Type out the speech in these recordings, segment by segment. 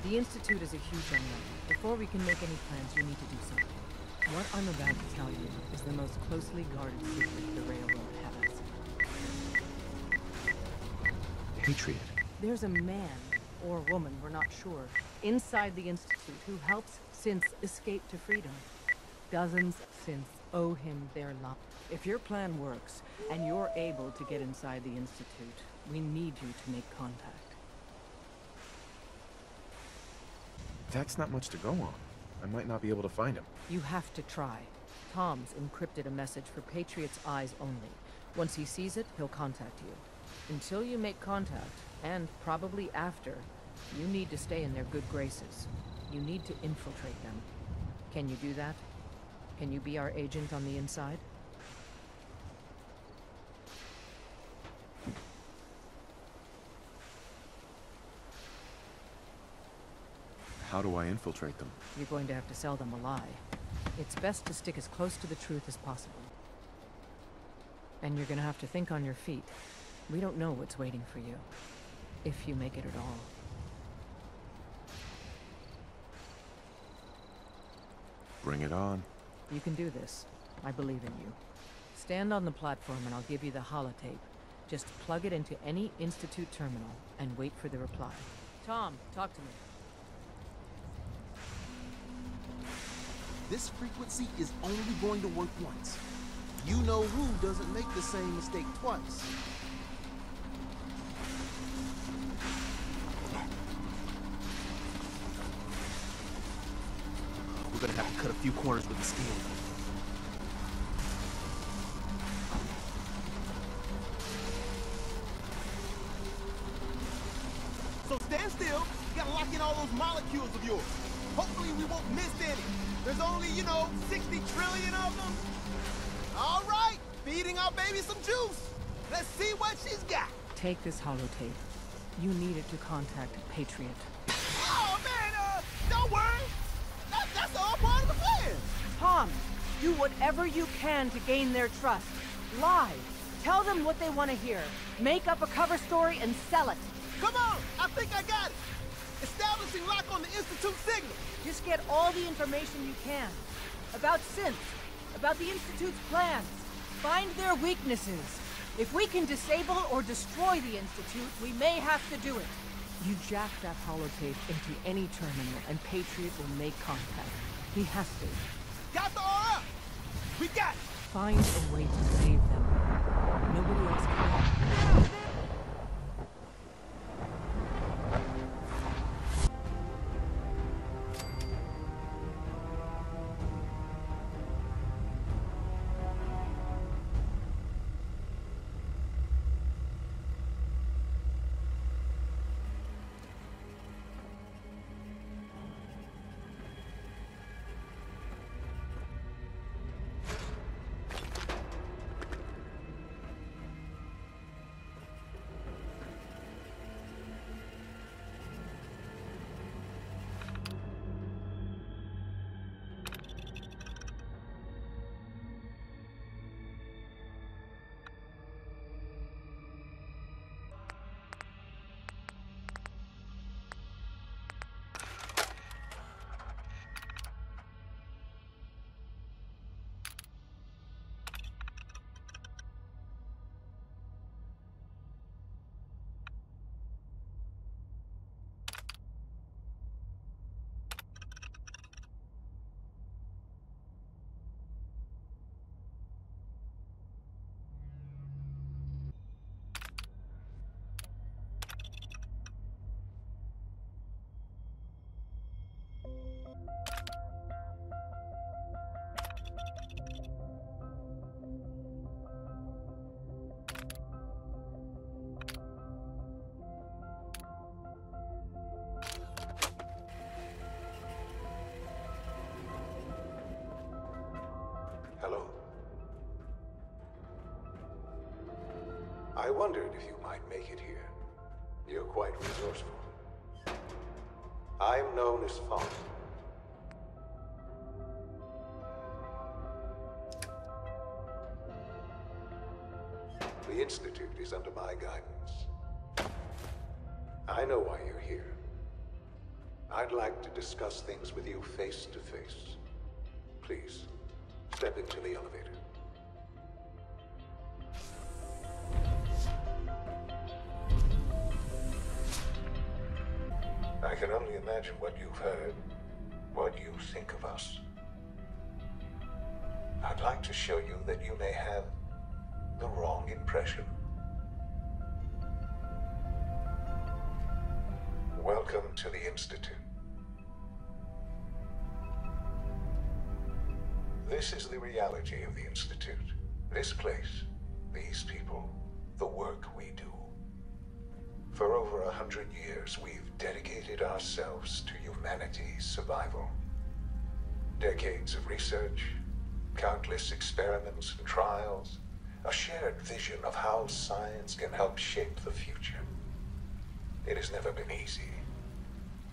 The Institute is a huge unknown. Before we can make any plans, you need to do something. What I'm about to tell you is the most closely guarded secret the Railroad has. Patriot. There's a man, or woman, we're not sure, inside the Institute who helps synths escape to freedom. Dozens of synths owe him their life. If your plan works, and you're able to get inside the Institute, we need you to make contact. That's not much to go on. I might not be able to find him. You have to try. Tom's encrypted a message for Patriot's eyes only. Once he sees it, he'll contact you. Until you make contact, and probably after, you need to stay in their good graces. You need to infiltrate them. Can you do that? Can you be our agent on the inside? How do I infiltrate them? You're going to have to sell them a lie. It's best to stick as close to the truth as possible. And you're gonna have to think on your feet. We don't know what's waiting for you, if you make it at all. Bring it on. You can do this. I believe in you. Stand on the platform and I'll give you the holotape. Just plug it into any Institute terminal and wait for the reply. Tom, talk to me. This frequency is only going to work once. You know who doesn't make the same mistake twice. We're gonna have to cut a few corners with the skin. So stand still. You gotta lock in all those molecules of yours. Hopefully we won't miss any. There's only, 60 trillion of them. All right, feeding our baby some juice. Let's see what she's got. Take this holotape. You need it to contact Patriot. Oh, man, don't worry. That's all part of the plan. Tom, do whatever you can to gain their trust. Lie. Tell them what they want to hear. Make up a cover story and sell it. Come on, I think I got it. Establishing lock on the Institute signal. Just get all the information you can. About synths, about the Institute's plans. Find their weaknesses. If we can disable or destroy the Institute, we may have to do it. You jack that holotape into any terminal and Patriot will make contact. He has to. Got the RF. We got it. Find a way to save them. Nobody else can. Hello. I wondered if you might make it here. You're quite resourceful. I'm known as FO4. The Institute is under my guidance. I know why you're here. I'd like to discuss things with you face to face. Please, step into the elevator. I can only imagine what you've heard, what you think of us. I'd like to show you that you may have the wrong impression. Welcome to the Institute. This is the reality of the Institute. This place, these people, the work we do. For over 100 years, we've dedicated ourselves to humanity's survival. Decades of research, countless experiments and trials, a shared vision of how science can help shape the future. It has never been easy,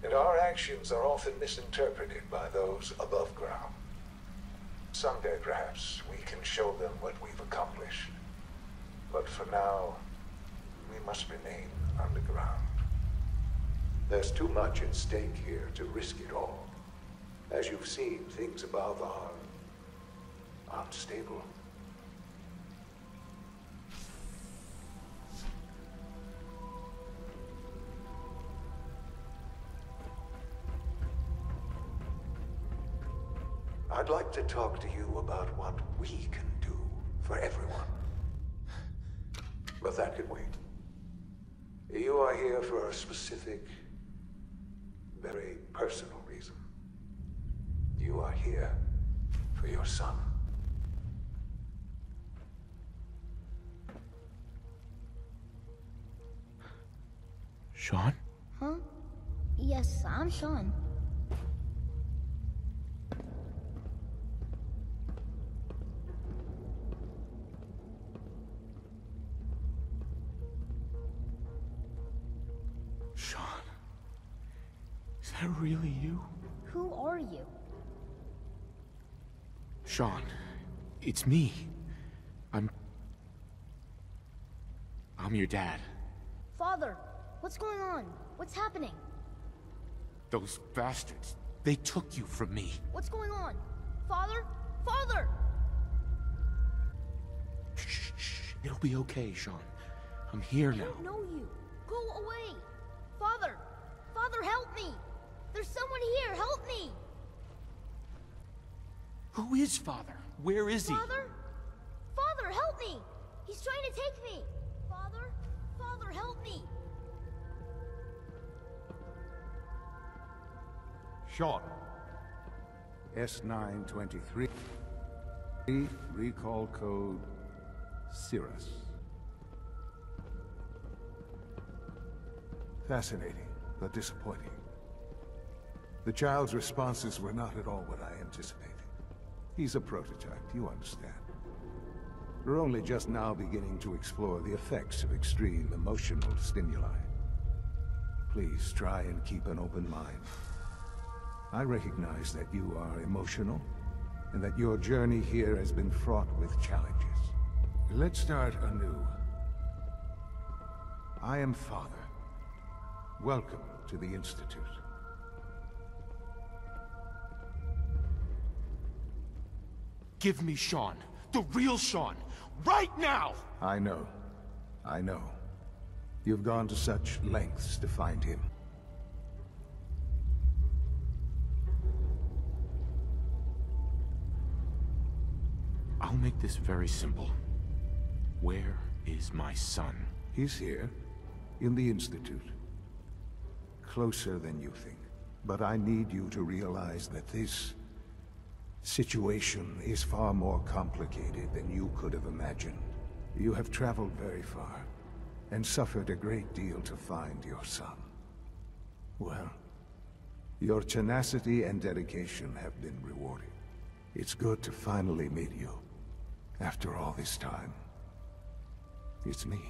and our actions are often misinterpreted by those above ground. Someday, perhaps, we can show them what we've accomplished. But for now, we must remain underground. There's too much at stake here to risk it all. As you've seen, things above are unstable. I'd like to talk to you about what we can do for everyone. But that can wait. You are here for a specific, very personal reason. You are here for your son. Sean? Huh? Yes, I'm Sean. Sean? Is that really you? Who are you? Sean, it's me. I'm your dad. Father, what's going on? What's happening? Those bastards, they took you from me. What's going on? Father? Father! Shh, shh. It'll be okay, Sean. I'm here I now. don't know you. Go away! Father! Father, help me! There's someone here, help me! Who is Father? Where is he? Father? Father, help me! He's trying to take me! Father? Father, help me! Sean. S0923. Recall code Cirrus. Fascinating, but disappointing. The child's responses were not at all what I anticipated. He's a prototype, you understand. We're only just now beginning to explore the effects of extreme emotional stimuli. Please try and keep an open mind. I recognize that you are emotional, and that your journey here has been fraught with challenges. Let's start anew. I am Father. Welcome to the Institute. Give me Sean. The real Sean. Right now! I know. I know. You've gone to such lengths to find him. I'll make this very simple. Where is my son? He's here, in the Institute. Closer than you think. But I need you to realize that this situation is far more complicated than you could have imagined. You have traveled very far, and suffered a great deal to find your son. Well, your tenacity and dedication have been rewarded. It's good to finally meet you, after all this time. It's me.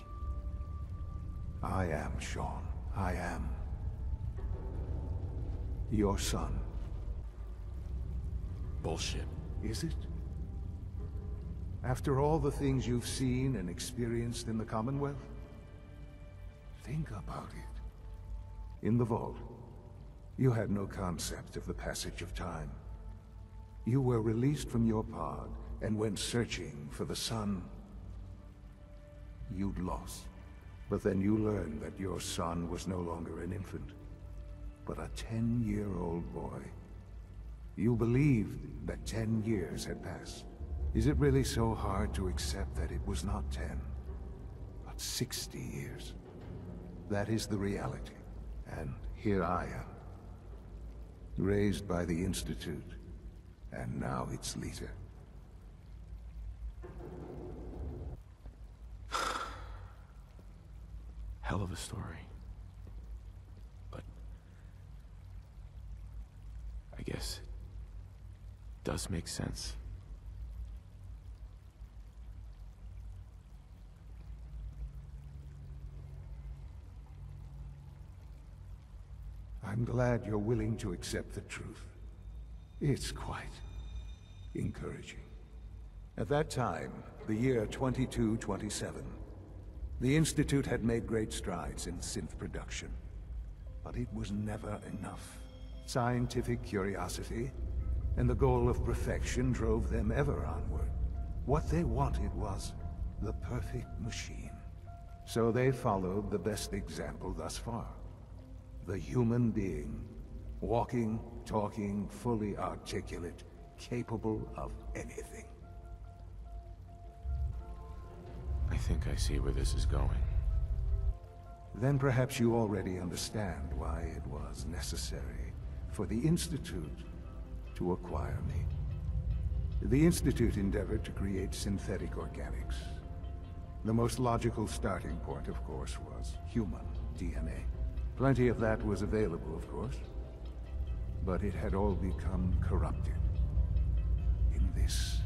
I am Sean. I am your son. Bullshit. Is it? After all the things you've seen and experienced in the Commonwealth? Think about it. In the vault, You had no concept of the passage of time. You were released from your pod and went searching for the sun you'd lost. But then you learned that your son was no longer an infant, but a 10-year-old boy. You believed that 10 years had passed. Is it really so hard to accept that it was not 10, but 60 years? That is the reality. And here I am, raised by the Institute, and now its leader. Hell of a story. But I guess it does make sense. I'm glad you're willing to accept the truth. It's quite encouraging. At that time, the year 2227, the Institute had made great strides in synth production. But it was never enough. Scientific curiosity and the goal of perfection drove them ever onward. What they wanted was the perfect machine. So they followed the best example thus far. The human being, walking, talking, fully articulate, capable of anything. I think I see where this is going. Then perhaps you already understand why it was necessary for the Institute to acquire me. The Institute endeavored to create synthetic organics. The most logical starting point, of course, was human DNA. Plenty of that was available, of course, but it had all become corrupted. In this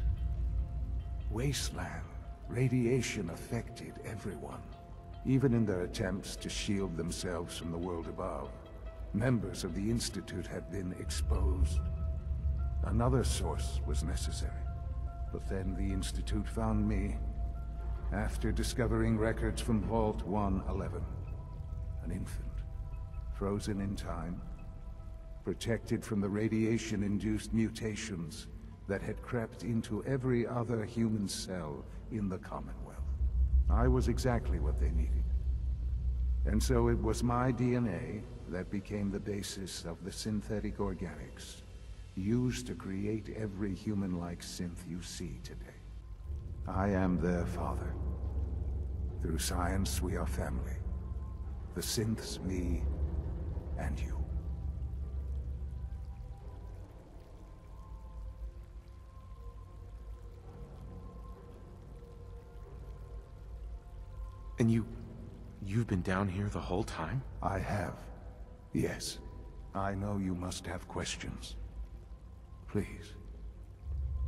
wasteland, radiation affected everyone, even in their attempts to shield themselves from the world above. Members of the Institute had been exposed. Another source was necessary. But then the Institute found me, after discovering records from Vault 111. An infant, frozen in time, protected from the radiation-induced mutations that had crept into every other human cell in the Commonwealth. I was exactly what they needed. And so it was my DNA that became the basis of the synthetic organics used to create every human-like synth you see today. I am their father. Through science, we are family. The synths, me, and you. And you've been down here the whole time? I have. Yes. I know you must have questions. Please.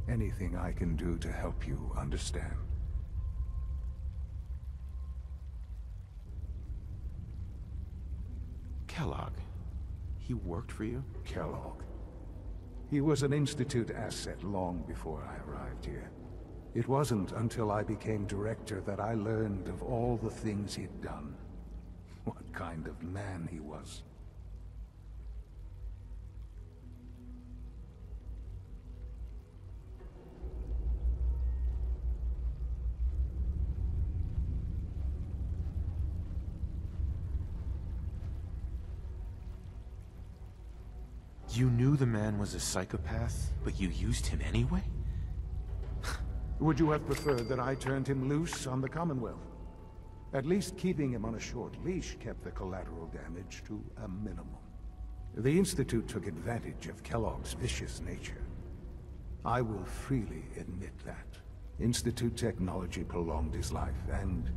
Anything I can do to help you understand. Kellogg. He worked for you? Kellogg. He was an Institute asset long before I arrived here. It wasn't until I became director that I learned of all the things he'd done. What kind of man he was. You knew the man was a psychopath, but you used him anyway? Would you have preferred that I turned him loose on the Commonwealth? At least keeping him on a short leash kept the collateral damage to a minimum. The Institute took advantage of Kellogg's vicious nature. I will freely admit that. Institute technology prolonged his life, and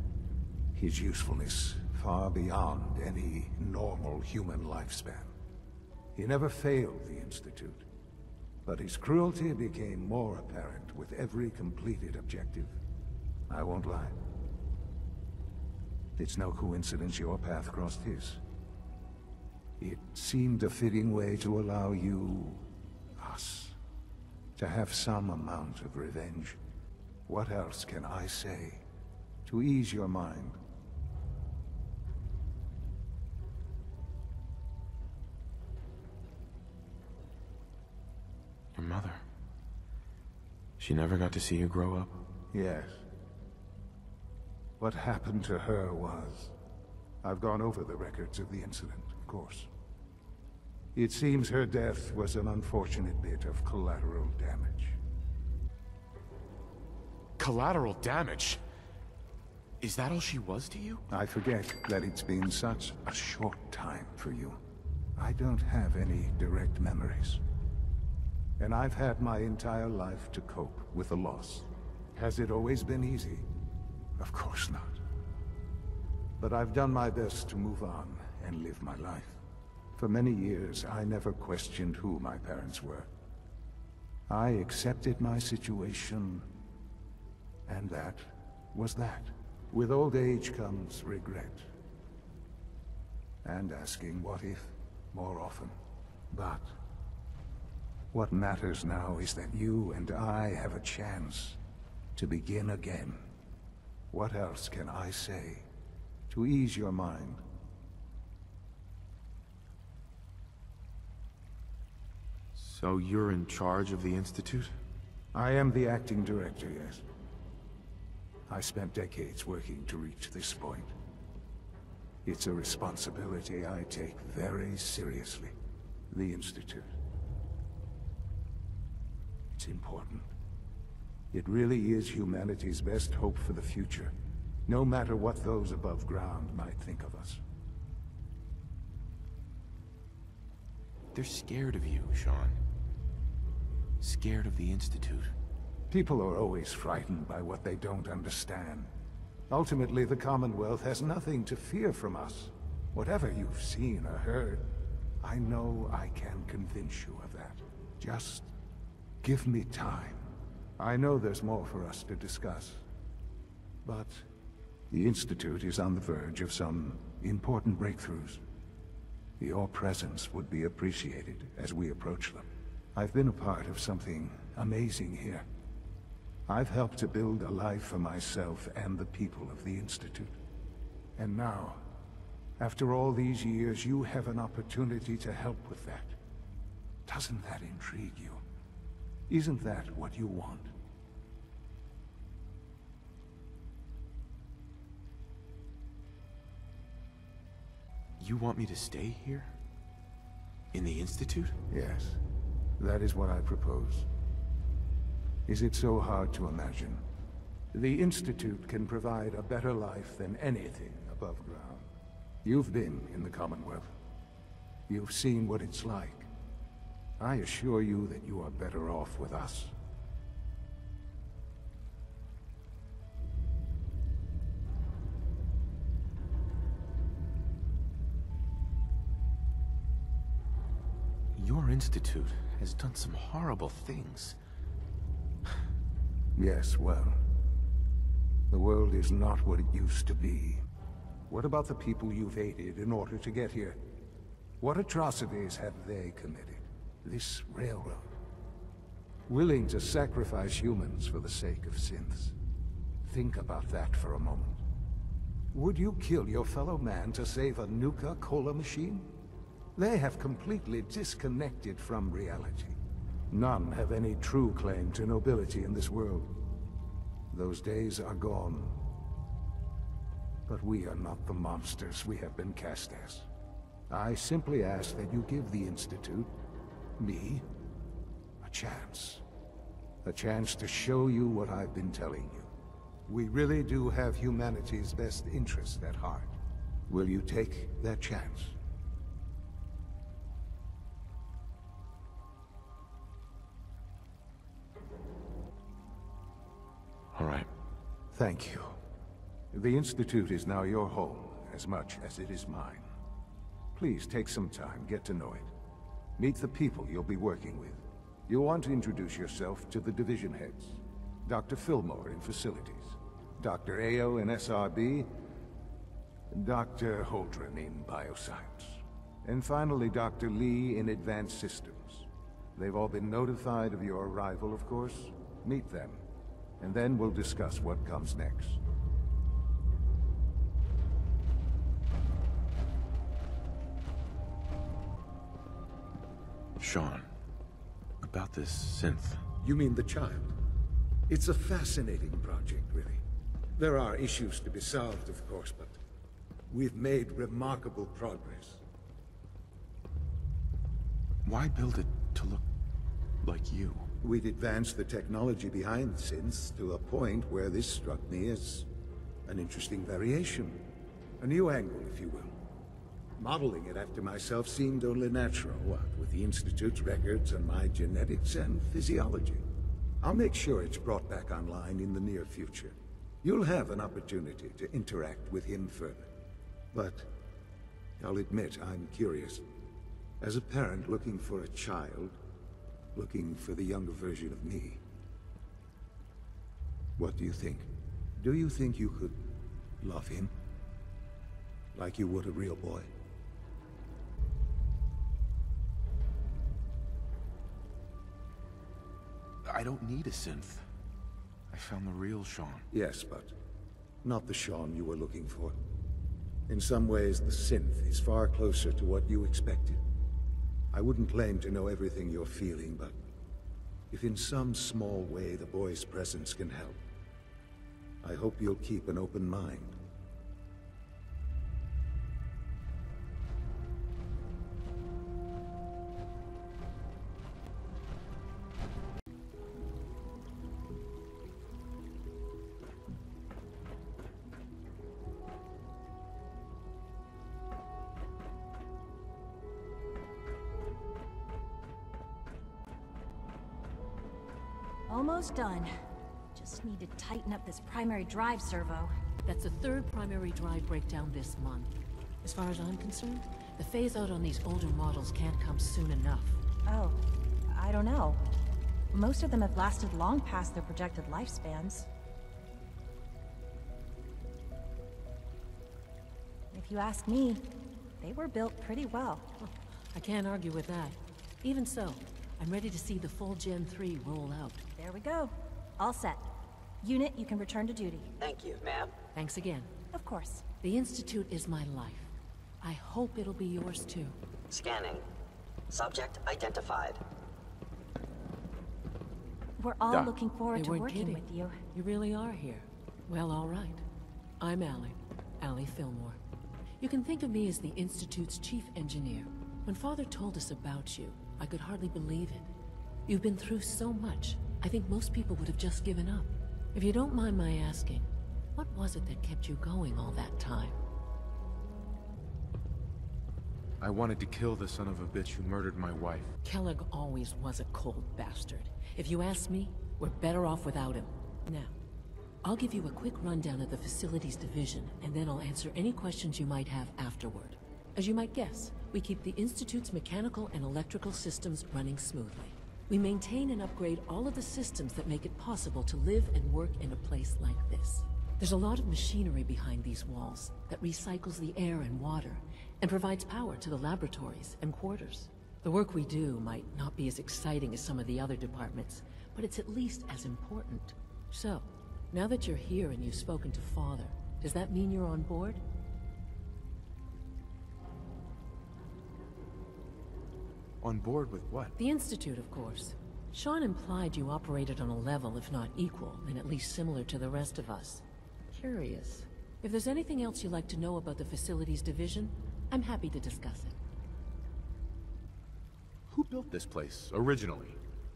his usefulness far beyond any normal human lifespan. He never failed the Institute, but his cruelty became more apparent with every completed objective. I won't lie. It's no coincidence your path crossed his. It seemed a fitting way to allow you, us, to have some amount of revenge. What else can I say to ease your mind? Your mother. She never got to see you grow up? Yes. What happened to her was... I've gone over the records of the incident, of course. It seems her death was an unfortunate bit of collateral damage. Collateral damage? Is that all she was to you? I forget that it's been such a short time for you. I don't have any direct memories. And I've had my entire life to cope with the loss. Has it always been easy? Of course not. But I've done my best to move on and live my life. For many years, I never questioned who my parents were. I accepted my situation, and that was that. With old age comes regret. And asking what if more often. But what matters now is that you and I have a chance to begin again. What else can I say to ease your mind? So you're in charge of the Institute? I am the acting director, yes. I spent decades working to reach this point. It's a responsibility I take very seriously. The Institute. It's important. It really is humanity's best hope for the future, no matter what those above ground might think of us. They're scared of you, Sean. Scared of the Institute. People are always frightened by what they don't understand. Ultimately, the Commonwealth has nothing to fear from us. Whatever you've seen or heard, I know I can convince you of that. Just give me time. I know there's more for us to discuss. But the Institute is on the verge of some important breakthroughs. Your presence would be appreciated as we approach them. I've been a part of something amazing here. I've helped to build a life for myself and the people of the Institute. And now, after all these years, you have an opportunity to help with that. Doesn't that intrigue you? Isn't that what you want? You want me to stay here? In the Institute? Yes, that is what I propose. Is it so hard to imagine? The Institute can provide a better life than anything above ground. You've been in the Commonwealth. You've seen what it's like. I assure you that you are better off with us. Your Institute has done some horrible things. Yes, well, the world is not what it used to be. What about the people you've aided in order to get here? What atrocities have they committed? This railroad. Willing to sacrifice humans for the sake of synths. Think about that for a moment. Would you kill your fellow man to save a Nuka-Cola machine? They have completely disconnected from reality. None have any true claim to nobility in this world. Those days are gone. But we are not the monsters we have been cast as. I simply ask that you give the Institute, me, a chance. A chance to show you what I've been telling you. We really do have humanity's best interest at heart. Will you take that chance? All right. Thank you. The Institute is now your home, as much as it is mine. Please take some time, get to know it. Meet the people you'll be working with. You'll want to introduce yourself to the division heads. Dr. Fillmore in Facilities, Dr. Ayo in SRB, Dr. Holdren in Bioscience, and finally Dr. Lee in Advanced Systems. They've all been notified of your arrival, of course. Meet them. And then we'll discuss what comes next. Sean, about this synth. You mean the child? It's a fascinating project, really. There are issues to be solved, of course, but we've made remarkable progress. Why build it to look like you? We'd advanced the technology behind synths to a point where this struck me as an interesting variation. A new angle, if you will. Modeling it after myself seemed only natural, what with the Institute's records and my genetics and physiology. I'll make sure it's brought back online in the near future. You'll have an opportunity to interact with him further. But I'll admit I'm curious. As a parent looking for a child, looking for the younger version of me. What do you think? Do you think you could love him? Like you would a real boy? I don't need a synth. I found the real Sean. Yes, but not the Sean you were looking for. In some ways, the synth is far closer to what you expected. I wouldn't claim to know everything you're feeling, but if in some small way the boy's presence can help, I hope you'll keep an open mind. Almost done. Just need to tighten up this primary drive servo. That's the third primary drive breakdown this month. As far as I'm concerned, the phase-out on these older models can't come soon enough. Oh, I don't know. Most of them have lasted long past their projected lifespans. If you ask me, they were built pretty well. I can't argue with that. Even so, I'm ready to see the full Gen 3 roll out. There we go. All set. Unit, you can return to duty. Thank you, ma'am. Thanks again. Of course. The Institute is my life. I hope it'll be yours too. Scanning. Subject identified. We're all looking forward They to weren't working kidding. with you. You really are here. Well, all right. I'm Allie Fillmore. You can think of me as the Institute's chief engineer. When Father told us about you, I could hardly believe it. You've been through so much, I think most people would have just given up. If you don't mind my asking, what was it that kept you going all that time? I wanted to kill the son of a bitch who murdered my wife. Kellogg always was a cold bastard. If you ask me, we're better off without him. Now, I'll give you a quick rundown of the Facilities Division, and then I'll answer any questions you might have afterward. As you might guess, we keep the Institute's mechanical and electrical systems running smoothly. We maintain and upgrade all of the systems that make it possible to live and work in a place like this. There's a lot of machinery behind these walls that recycles the air and water and provides power to the laboratories and quarters. The work we do might not be as exciting as some of the other departments, but it's at least as important. So, now that you're here and you've spoken to Father, does that mean you're on board? On board with what? The Institute, of course. Sean implied you operated on a level, if not equal, then at least similar to the rest of us. Curious. If there's anything else you'd like to know about the Facilities Division, I'm happy to discuss it. Who built this place, originally?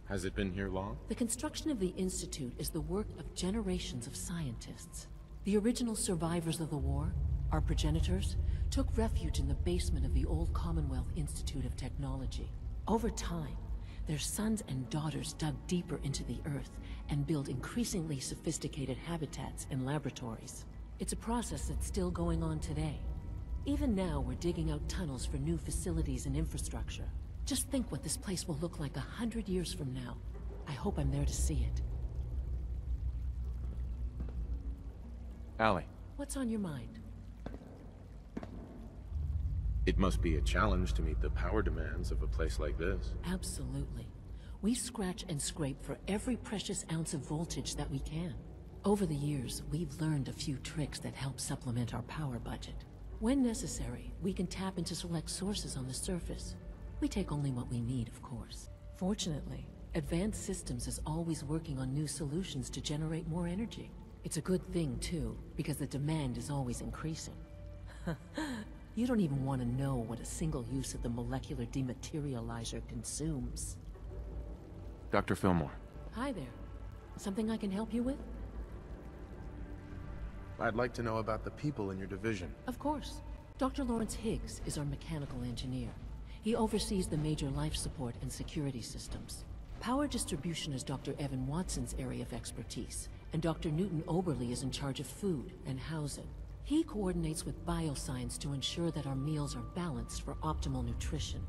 Has it been here long? The construction of the Institute is the work of generations of scientists. The original survivors of the war, our progenitors, took refuge in the basement of the old Commonwealth Institute of Technology. Over time, their sons and daughters dug deeper into the earth and built increasingly sophisticated habitats and laboratories. It's a process that's still going on today. Even now, we're digging out tunnels for new facilities and infrastructure. Just think what this place will look like 100 years from now. I hope I'm there to see it. Allie, What's on your mind? it must be a challenge to meet the power demands of a place like this. Absolutely. We scratch and scrape for every precious ounce of voltage that we can. Over the years, we've learned a few tricks that help supplement our power budget. When necessary, we can tap into select sources on the surface. We take only what we need, of course. Fortunately, Advanced Systems is always working on new solutions to generate more energy. It's a good thing, too, because the demand is always increasing. You don't even want to know what a single use of the molecular dematerializer consumes. Dr. Fillmore. Hi there. Something I can help you with? I'd like to know about the people in your division. Of course. Dr. Lawrence Higgs is our mechanical engineer. He oversees the major life support and security systems. Power distribution is Dr. Evan Watson's area of expertise, and Dr. Newton Oberly is in charge of food and housing. He coordinates with bioscience to ensure that our meals are balanced for optimal nutrition.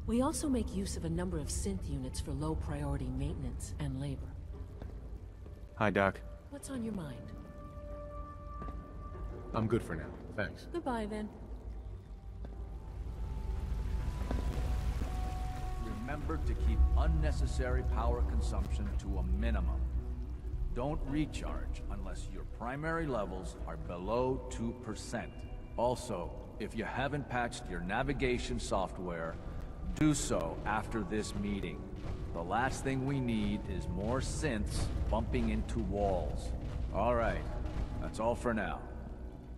We also make use of a number of synth units for low-priority maintenance and labor. Hi, Doc. What's on your mind? I'm good for now, thanks. Goodbye, then. Remember to keep unnecessary power consumption to a minimum. Don't recharge unless your primary levels are below 2%. Also, if you haven't patched your navigation software, do so after this meeting. The last thing we need is more synths bumping into walls. All right, that's all for now.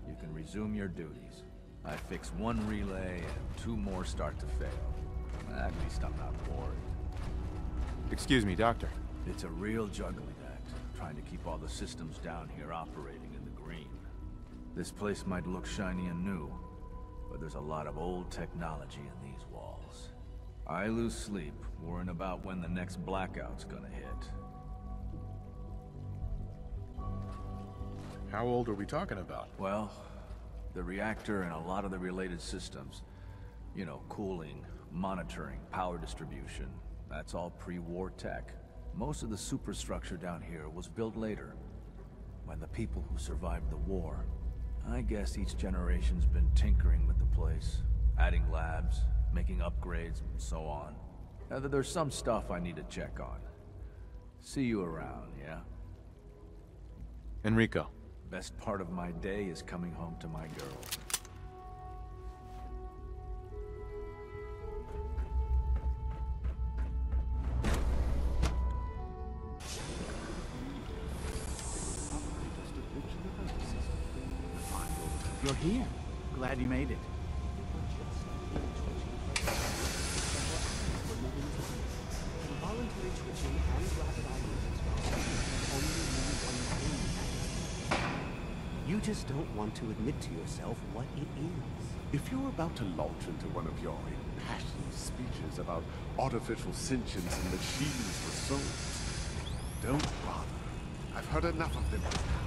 You can resume your duties. I fixed one relay and 2 more start to fail. At least I'm not worried. Excuse me, Doctor. It's a real juggling act, trying to keep all the systems down here operating in the green. This place might look shiny and new, but there's a lot of old technology in these walls. I lose sleep worrying about when the next blackout's gonna hit. How old are we talking about? Well, the reactor and a lot of the related systems, you know, cooling, monitoring, power distribution, that's all pre-war tech. Most of the superstructure down here was built later, by the people who survived the war. I guess each generation's been tinkering with the place, adding labs, making upgrades, and so on. There's some stuff I need to check on. See you around, yeah? Enrico. Best part of my day is coming home to my girl. You're here. Glad you made it. Involuntary twitching and rapid eye movements while sleeping can only mean one thing. You just don't want to admit to yourself what it is. If you're about to launch into one of your impassioned speeches about artificial sentience and machines for souls, don't bother. I've heard enough of them by now.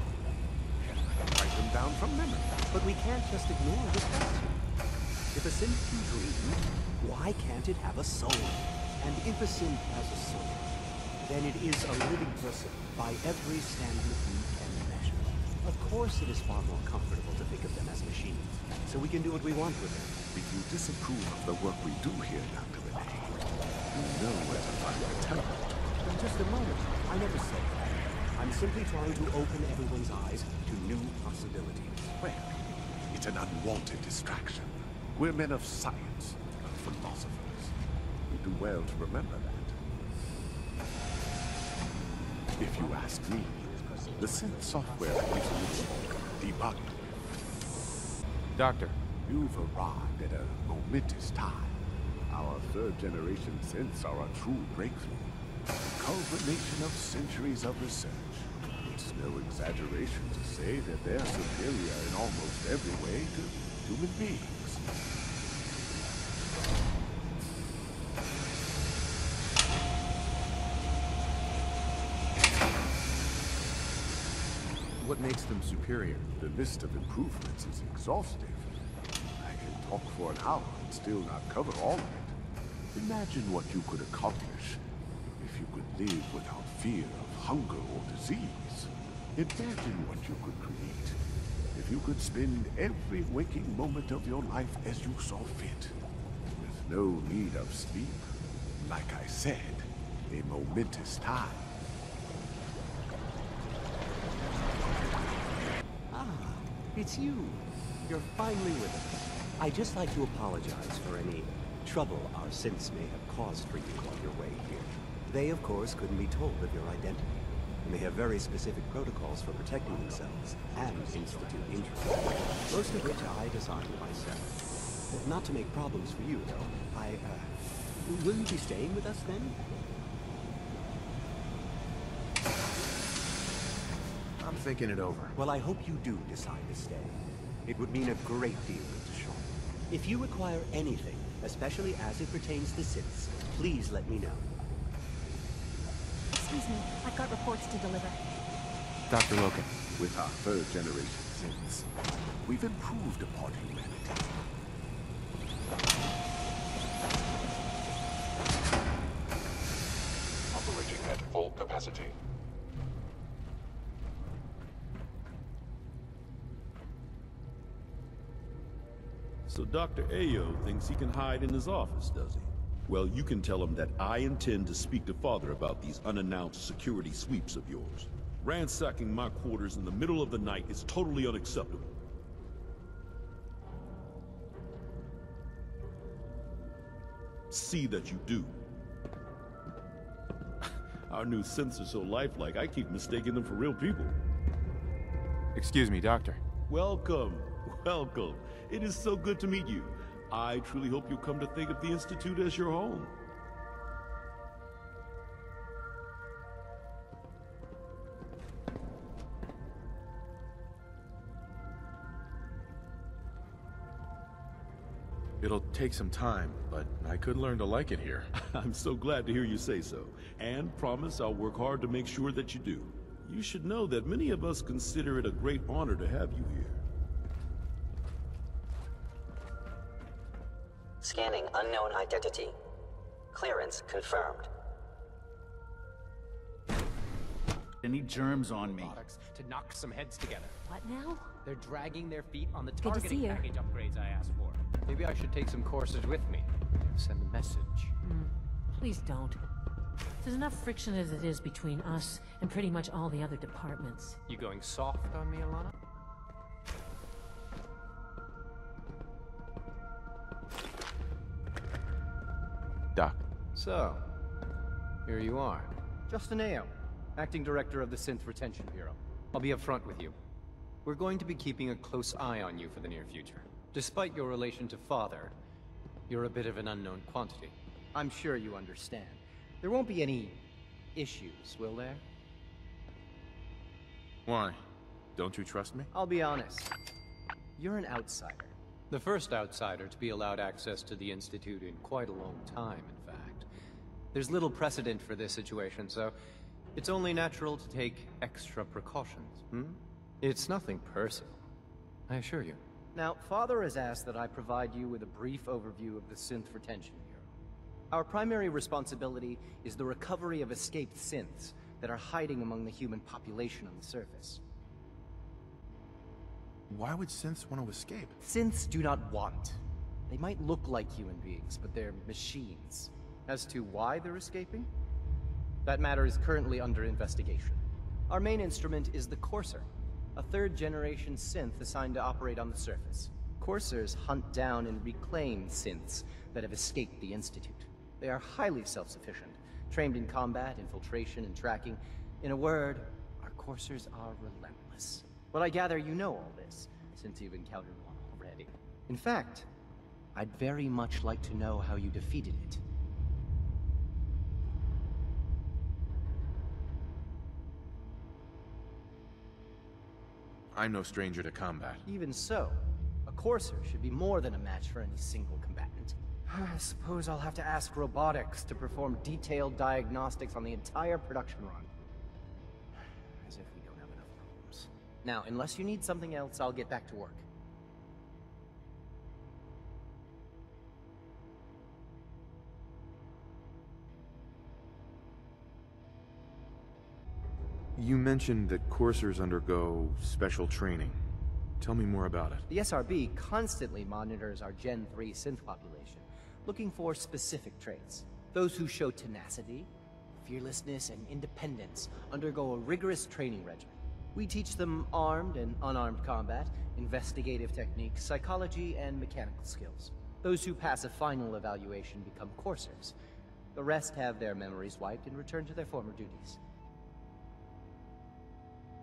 Write them down from memory. But we can't just ignore the question. If a synth can dream, why can't it have a soul? And if a synth has a soul, then it is a living person by every standard we can measure. Of course it is far more comfortable to think of them as machines, so we can do what we want with them. If you disapprove of the work we do here, Dr. Renee, you know where to find the teleport. In just a moment, I never said that. I'm simply trying to open everyone's eyes to new possibilities. Well, it's an unwanted distraction. We're men of science, not philosophers. You do well to remember that. If you ask me, the synth software is debugged. Doctor. You've arrived at a momentous time. Our third-generation synths are a true breakthrough. A culmination of centuries of research. It's no exaggeration to say that they're superior in almost every way to human beings. What makes them superior? The list of improvements is exhaustive. I can talk for an hour and still not cover all of it. Imagine what you could accomplish if you could live without fear of hunger or disease. Imagine what you could create if you could spend every waking moment of your life as you saw fit, with no need of sleep. Like I said, a momentous time. It's you. You're finally with us. I'd just like to apologize for any trouble our synths may have caused for you on your way here. They, of course, couldn't be told of your identity. And they have very specific protocols for protecting themselves and Institute interests, most of which I designed myself. Not to make problems for you, though. Will you be staying with us then? I'm thinking it over. Well, I hope you do decide to stay. It would mean a great deal to Shaw. If you require anything, especially as it pertains to Siths, please let me know. Excuse me, I've got reports to deliver. Dr. Loken. With our third-generation Siths, we've improved upon humanity. Operating at full capacity. So Dr. Ayo thinks he can hide in his office, does he? Well, you can tell him that I intend to speak to Father about these unannounced security sweeps of yours. Ransacking my quarters in the middle of the night is totally unacceptable. See that you do. Our new synths are so lifelike, I keep mistaking them for real people. Excuse me, Doctor. Welcome, welcome. It is so good to meet you. I truly hope you'll come to think of the Institute as your home. It'll take some time, but I could learn to like it here. I'm so glad to hear you say so, and promise I'll work hard to make sure that you do. You should know that many of us consider it a great honor to have you here. Scanning unknown identity. Clearance confirmed. Any germs on me? To knock some heads together. What now? They're dragging their feet on the Good to see targeting you. package upgrades I asked for. Maybe I should take some courses with me. Send a message. Please don't. There's enough friction as it is between us and pretty much all the other departments. You going soft on me, Alana? Doc. So, here you are. Justin Ayo, Acting Director of the Synth Retention Bureau. I'll be upfront with you. We're going to be keeping a close eye on you for the near future. Despite your relation to Father, you're a bit of an unknown quantity. I'm sure you understand. There won't be any issues, will there? Why? Don't you trust me? I'll be honest. You're an outsider. The first outsider to be allowed access to the Institute in quite a long time, in fact. There's little precedent for this situation, so it's only natural to take extra precautions, It's nothing personal, I assure you. Now, Father has asked that I provide you with a brief overview of the Synth Retention Bureau. Our primary responsibility is the recovery of escaped synths that are hiding among the human population on the surface. Why would synths want to escape? Synths do not want. They might look like human beings, but they're machines. As to why they're escaping? That matter is currently under investigation. Our main instrument is the Courser, a third-generation synth assigned to operate on the surface. Coursers hunt down and reclaim synths that have escaped the Institute. They are highly self-sufficient, trained in combat, infiltration, and tracking. In a word, our Coursers are relentless. But I gather you know all this, since you've encountered one already. In fact, I'd very much like to know how you defeated it. I'm no stranger to combat. Even so, a Courser should be more than a match for any single combatant. I suppose I'll have to ask robotics to perform detailed diagnostics on the entire production run. As if we don't have enough problems. Now, unless you need something else, I'll get back to work. You mentioned that coursers undergo special training. Tell me more about it. The SRB constantly monitors our Gen 3 synth population, looking for specific traits. Those who show tenacity, fearlessness, and independence undergo a rigorous training regimen. We teach them armed and unarmed combat, investigative techniques, psychology, and mechanical skills. Those who pass a final evaluation become coursers. The rest have their memories wiped and return to their former duties.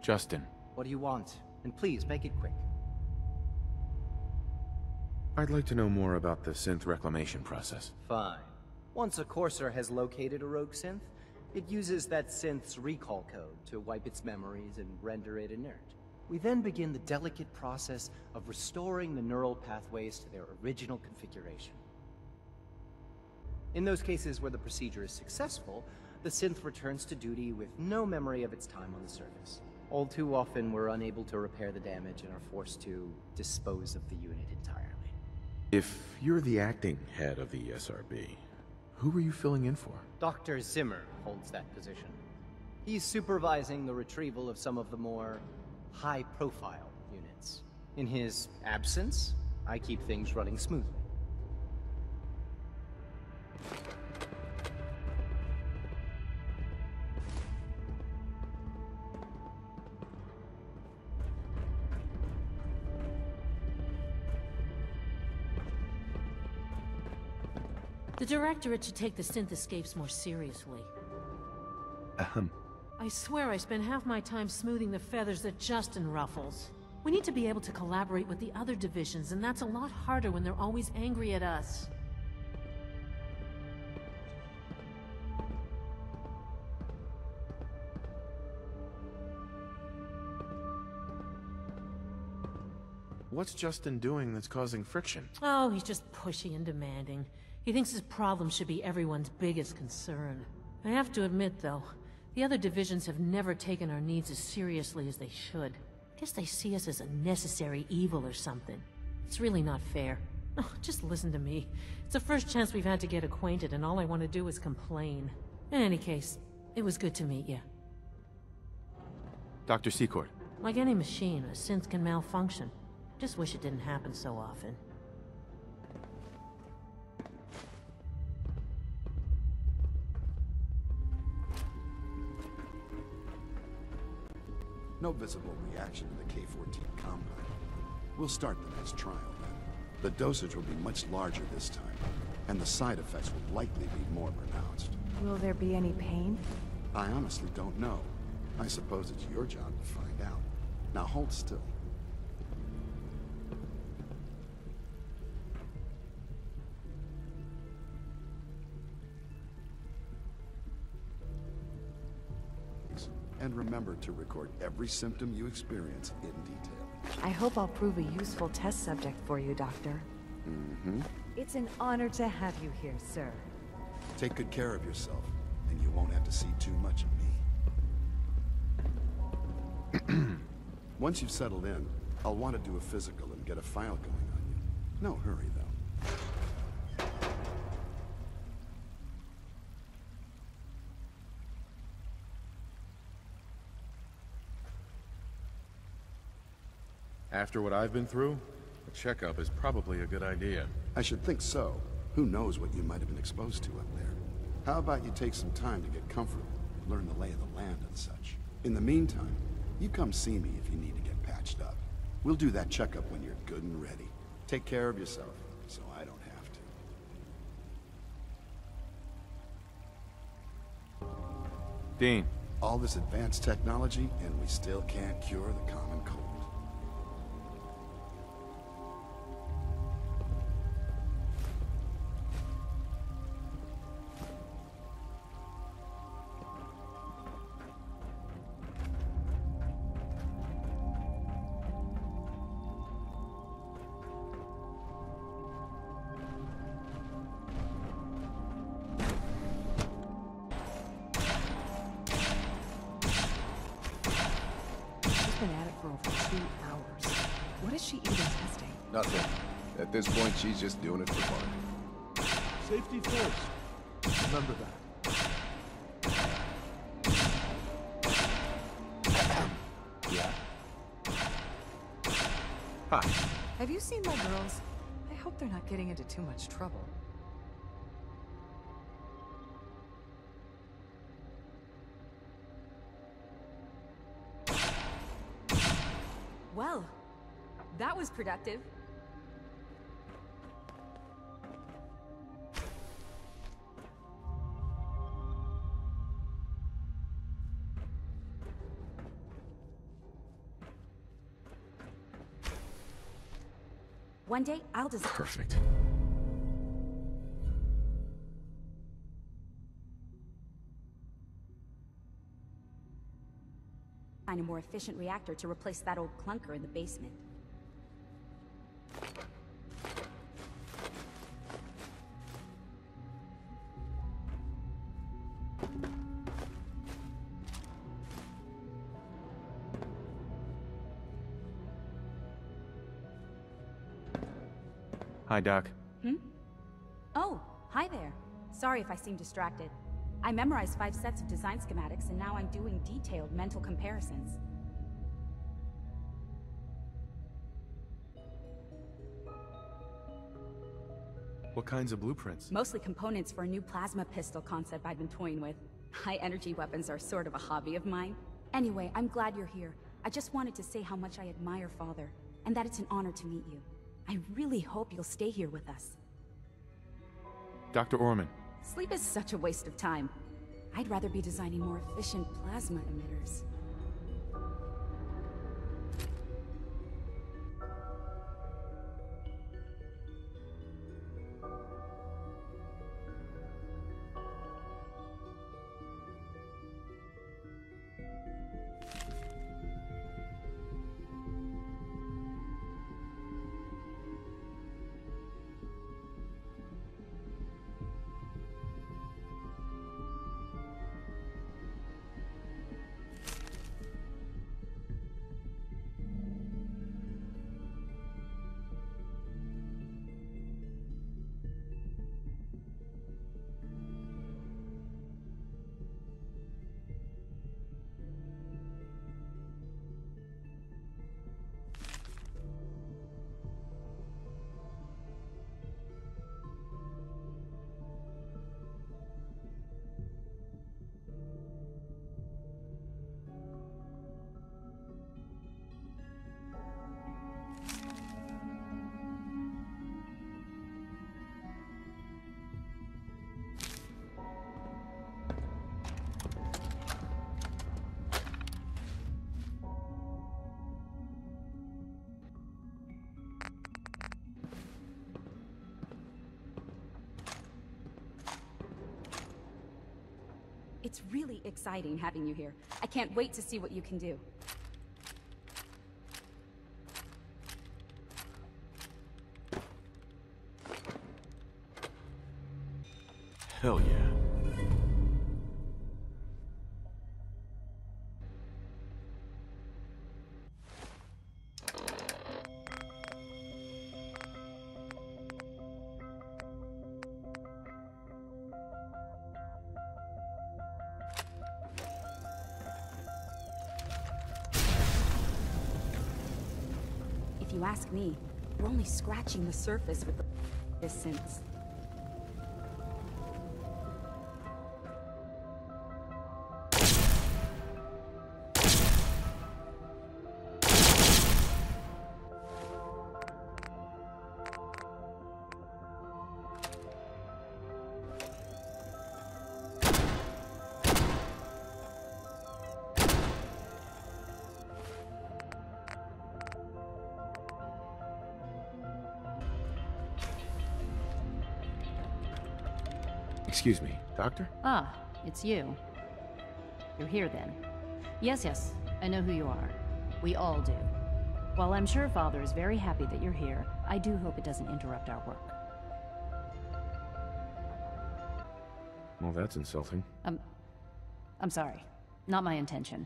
Justin. What do you want? And please, make it quick. I'd like to know more about the synth reclamation process. Fine. Once a Courser has located a rogue synth, it uses that synth's recall code to wipe its memories and render it inert. We then begin the delicate process of restoring the neural pathways to their original configuration. In those cases where the procedure is successful, the synth returns to duty with no memory of its time on the surface. All too often, we're unable to repair the damage and are forced to dispose of the unit entirely. If you're the acting head of the SRB, who are you filling in for? Dr. Zimmer holds that position. He's supervising the retrieval of some of the more high-profile units. In his absence, I keep things running smoothly. The Directorate should take the synth escapes more seriously. I swear I spend half my time smoothing the feathers that Justin ruffles. We need to be able to collaborate with the other divisions, and that's a lot harder when they're always angry at us. What's Justin doing that's causing friction? Oh, he's just pushy and demanding. He thinks his problem should be everyone's biggest concern. I have to admit, though, the other divisions have never taken our needs as seriously as they should. I guess they see us as a necessary evil or something. It's really not fair. Oh, just listen to me. It's the first chance we've had to get acquainted, and all I want to do is complain. In any case, it was good to meet you. Dr. Secord. Like any machine, a synth can malfunction. Just wish it didn't happen so often. No visible reaction to the K-14 compound. We'll start the next trial then. The dosage will be much larger this time, and the side effects will likely be more pronounced. Will there be any pain? I honestly don't know. I suppose it's your job to find out. Now hold still. And remember to record every symptom you experience in detail. I hope I'll prove a useful test subject for you, Doctor. Mm-hmm. It's an honor to have you here, sir. Take good care of yourself, and you won't have to see too much of me. Once you've settled in, I'll want to do a physical and get a file going on you. No hurry, though. After what I've been through, a checkup is probably a good idea. I should think so. Who knows what you might have been exposed to up there. How about you take some time to get comfortable, learn the lay of the land and such. In the meantime, you come see me if you need to get patched up. We'll do that checkup when you're good and ready. Take care of yourself, so I don't have to. Dean. All this advanced technology, and we still can't cure the common cold. Nothing. At this point, she's just doing it for fun. Safety first. Remember that. Yeah? Hi. Have you seen my girls? I hope they're not getting into too much trouble. Well, that was productive. One day, I'll design... Perfect. ...a more efficient reactor to replace that old clunker in the basement. Hi, Doc. Oh, hi there. Sorry if I seem distracted. I memorized 5 sets of design schematics, and now I'm doing detailed mental comparisons. What kinds of blueprints? Mostly components for a new plasma pistol concept I've been toying with. High-energy weapons are sort of a hobby of mine. Anyway, I'm glad you're here. I just wanted to say how much I admire Father, and that it's an honor to meet you. I really hope you'll stay here with us. Dr. Orman. Sleep is such a waste of time. I'd rather be designing more efficient plasma emitters. It's really exciting having you here. I can't wait to see what you can do. Hell yeah. If you ask me, we're only scratching the surface with this since. Excuse me, Doctor? Ah, it's you. You're here then. Yes, I know who you are. We all do. While I'm sure Father is very happy that you're here, I do hope it doesn't interrupt our work. Well, that's insulting. I'm sorry. Not my intention.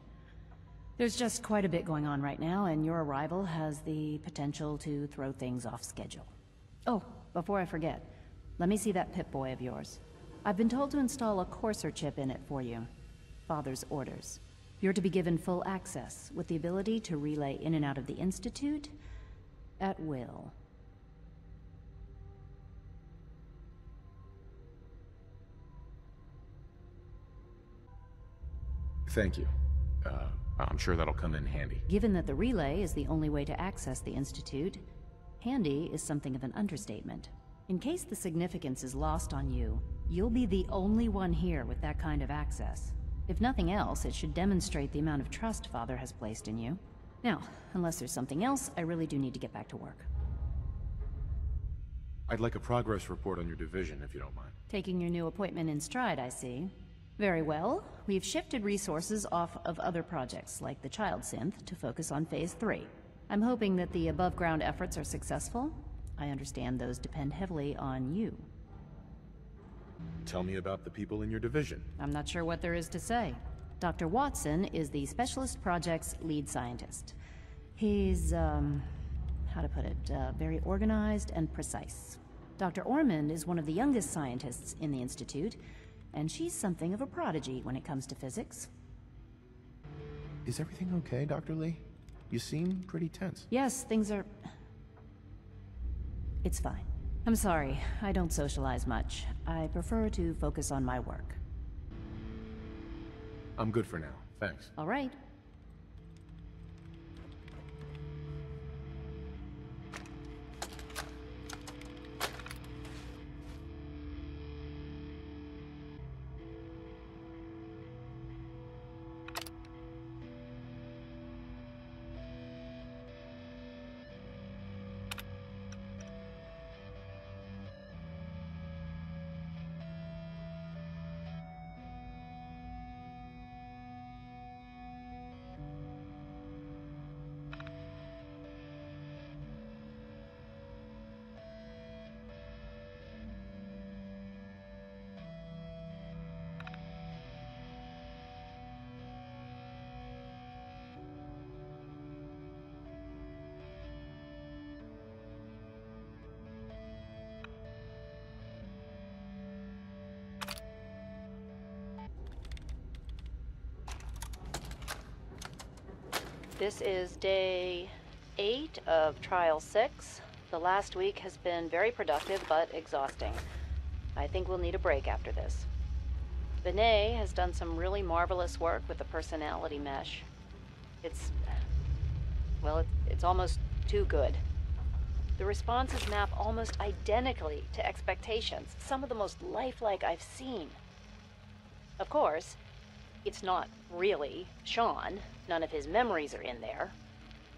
There's just quite a bit going on right now, and your arrival has the potential to throw things off schedule. Oh, before I forget, let me see that Pip-Boy of yours. I've been told to install a courser chip in it for you. Father's orders. You're to be given full access, with the ability to relay in and out of the Institute at will. Thank you. I'm sure that'll come in handy. Given that the relay is the only way to access the Institute, handy is something of an understatement. In case the significance is lost on you, you'll be the only one here with that kind of access. If nothing else, it should demonstrate the amount of trust Father has placed in you. Now, unless there's something else, I really do need to get back to work. I'd like a progress report on your division, if you don't mind. Taking your new appointment in stride, I see. Very well. We've shifted resources off of other projects, like the Child Synth, to focus on Phase 3. I'm hoping that the above-ground efforts are successful. I understand those depend heavily on you. Tell me about the people in your division. I'm not sure what there is to say. Dr. Watson is the Specialist Project's lead scientist. He's, how to put it, very organized and precise. Dr. Ormond is one of the youngest scientists in the Institute, and she's something of a prodigy when it comes to physics. Is everything okay, Dr. Lee? You seem pretty tense. Yes, things are... It's fine. I'm sorry, I don't socialize much. I prefer to focus on my work. I'm good for now, thanks. All right. This is day 8 of Trial 6. The last week has been very productive, but exhausting. I think we'll need a break after this. Vinay has done some really marvelous work with the personality mesh. It's almost too good. The responses map almost identically to expectations, some of the most lifelike I've seen. Of course, it's not really Sean. None of his memories are in there.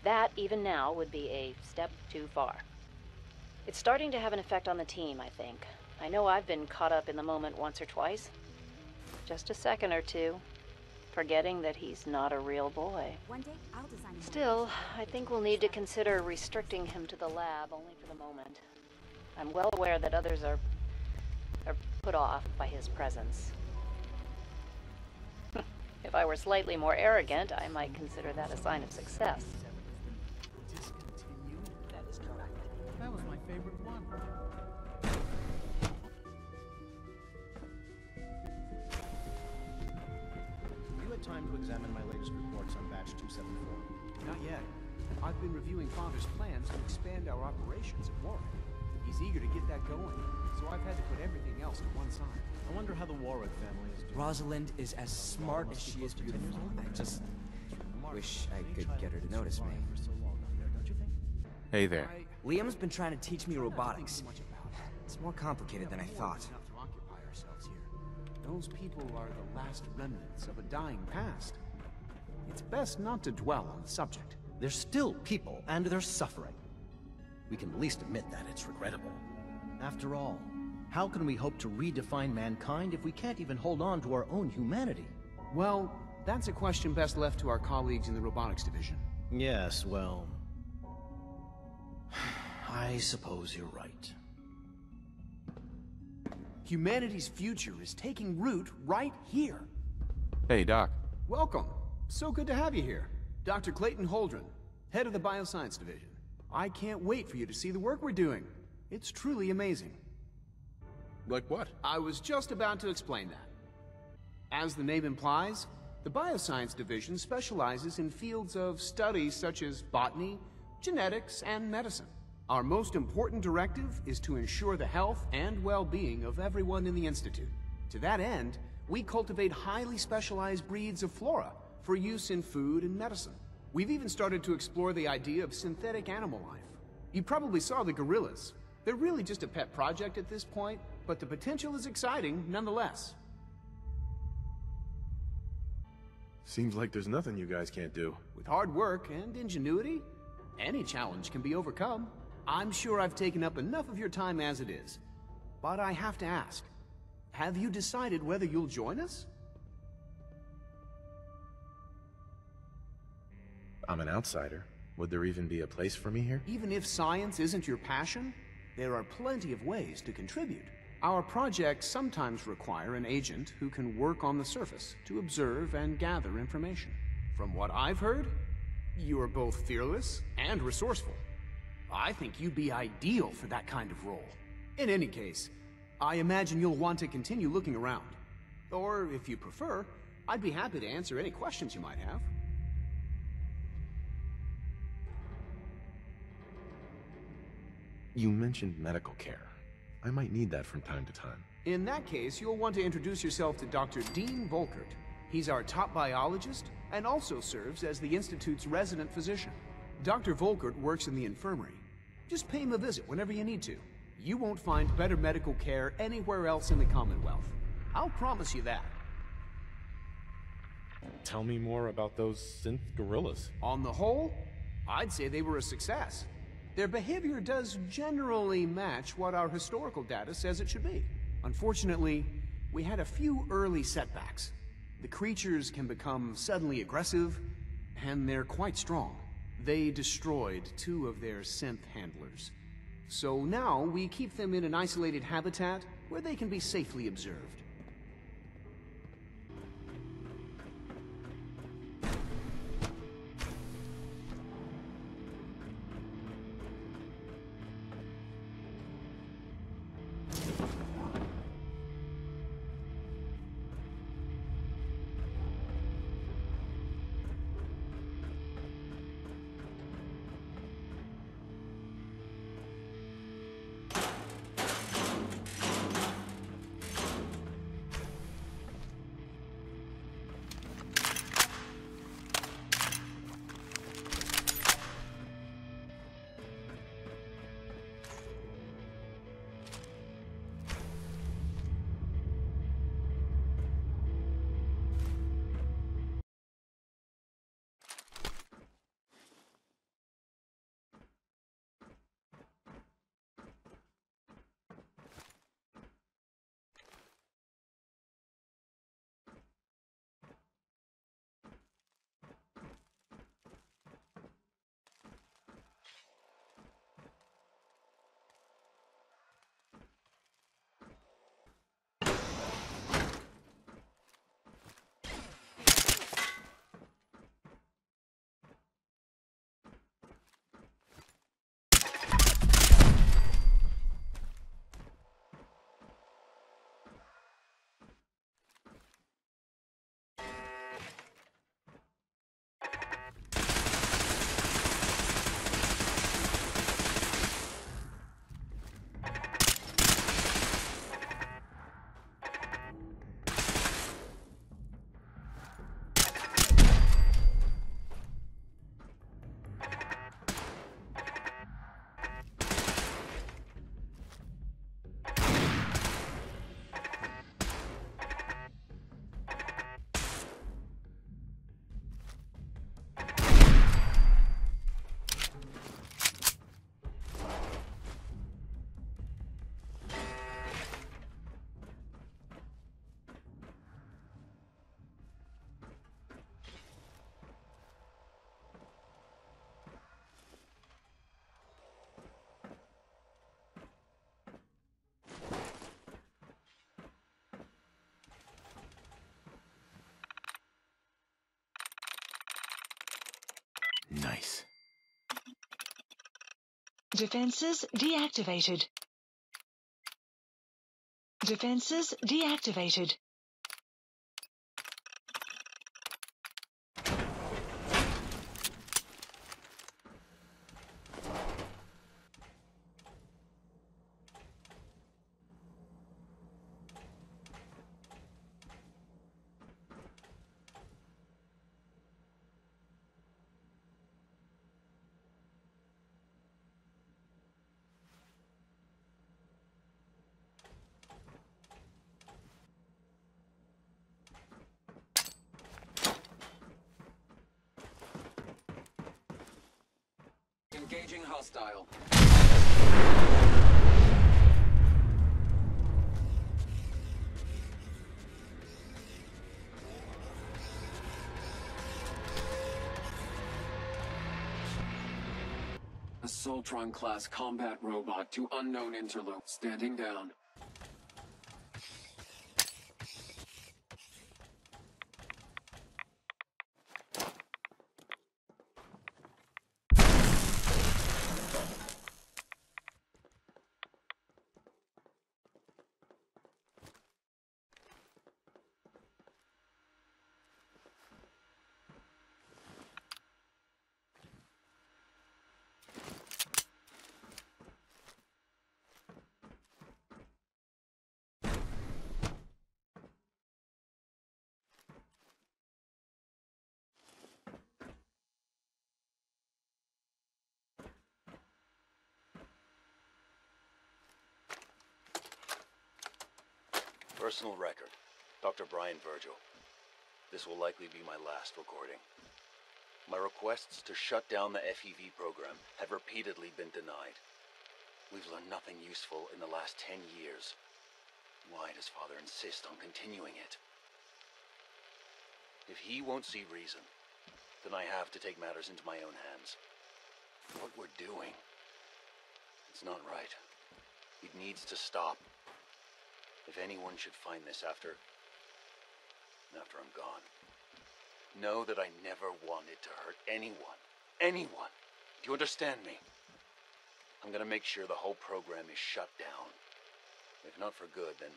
That, even now, would be a step too far. It's starting to have an effect on the team, I think. I know I've been caught up in the moment once or twice. Just a second or two, forgetting that he's not a real boy. One day, I'll design a Still, I think we'll need to consider restricting him to the lab only for the moment. I'm well aware that others are put off by his presence. If I were slightly more arrogant, I might consider that a sign of success. That is correct. That was my favorite one. You had time to examine my latest reports on batch 274? Not yet. I've been reviewing Father's plans to expand our operations at Warwick. He's eager to get that going, so I've had to put everything else to one side. I wonder how the Warwick family is doing. Rosalind is as smart as she is beautiful. I just wish I could get her to notice me. Hey there. Liam's been trying to teach me robotics. It's more complicated than I thought. Those people are the last remnants of a dying past. It's best not to dwell on the subject. They're still people, and they're suffering. We can at least admit that it's regrettable. After all, how can we hope to redefine mankind if we can't even hold on to our own humanity? Well, that's a question best left to our colleagues in the robotics division. Yes, well... I suppose you're right. Humanity's future is taking root right here. Hey, Doc. Welcome. So good to have you here. Dr. Clayton Holdren, head of the Bioscience Division. I can't wait for you to see the work we're doing. It's truly amazing. Like what? I was just about to explain that. As the name implies, the Bioscience Division specializes in fields of study such as botany, genetics, and medicine. Our most important directive is to ensure the health and well-being of everyone in the Institute. To that end, we cultivate highly specialized breeds of flora for use in food and medicine. We've even started to explore the idea of synthetic animal life. You probably saw the gorillas. They're really just a pet project at this point, but the potential is exciting nonetheless. Seems like there's nothing you guys can't do. With hard work and ingenuity, any challenge can be overcome. I'm sure I've taken up enough of your time as it is. But I have to ask, have you decided whether you'll join us? I'm an outsider. Would there even be a place for me here? Even if science isn't your passion, there are plenty of ways to contribute. Our projects sometimes require an agent who can work on the surface to observe and gather information. From what I've heard, you are both fearless and resourceful. I think you'd be ideal for that kind of role. In any case, I imagine you'll want to continue looking around. Or, if you prefer, I'd be happy to answer any questions you might have. You mentioned medical care. I might need that from time to time. In that case, you'll want to introduce yourself to Dr. Dean Volkert. He's our top biologist and also serves as the Institute's resident physician. Dr. Volkert works in the infirmary. Just pay him a visit whenever you need to. You won't find better medical care anywhere else in the Commonwealth. I'll promise you that. Tell me more about those synth gorillas. On the whole, I'd say they were a success. Their behavior does generally match what our historical data says it should be. Unfortunately, we had a few early setbacks. The creatures can become suddenly aggressive, and they're quite strong. They destroyed 2 of their synth handlers. So now we keep them in an isolated habitat where they can be safely observed. Nice. Defenses deactivated. Defenses deactivated. Engaging hostile. Assaultron-class combat robot to unknown interlope. Standing down. Personal record. Dr. Brian Virgil. This will likely be my last recording. My requests to shut down the FEV program have repeatedly been denied. We've learned nothing useful in the last 10 years. Why does Father insist on continuing it? If he won't see reason, then I have to take matters into my own hands. What we're doing, it's not right. It needs to stop. If anyone should find this after I'm gone, know that I never wanted to hurt anyone. Anyone! Do you understand me? I'm gonna make sure the whole program is shut down. If not for good, then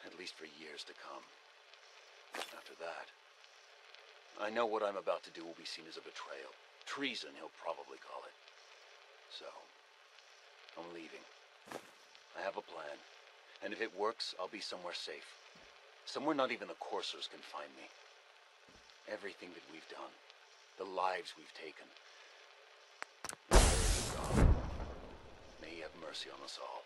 at least for years to come. After that, I know what I'm about to do will be seen as a betrayal. Treason, he'll probably call it. So, I'm leaving. I have a plan. And if it works, I'll be somewhere safe. Somewhere not even the coursers can find me. Everything that we've done, the lives we've taken. May he have mercy on us all.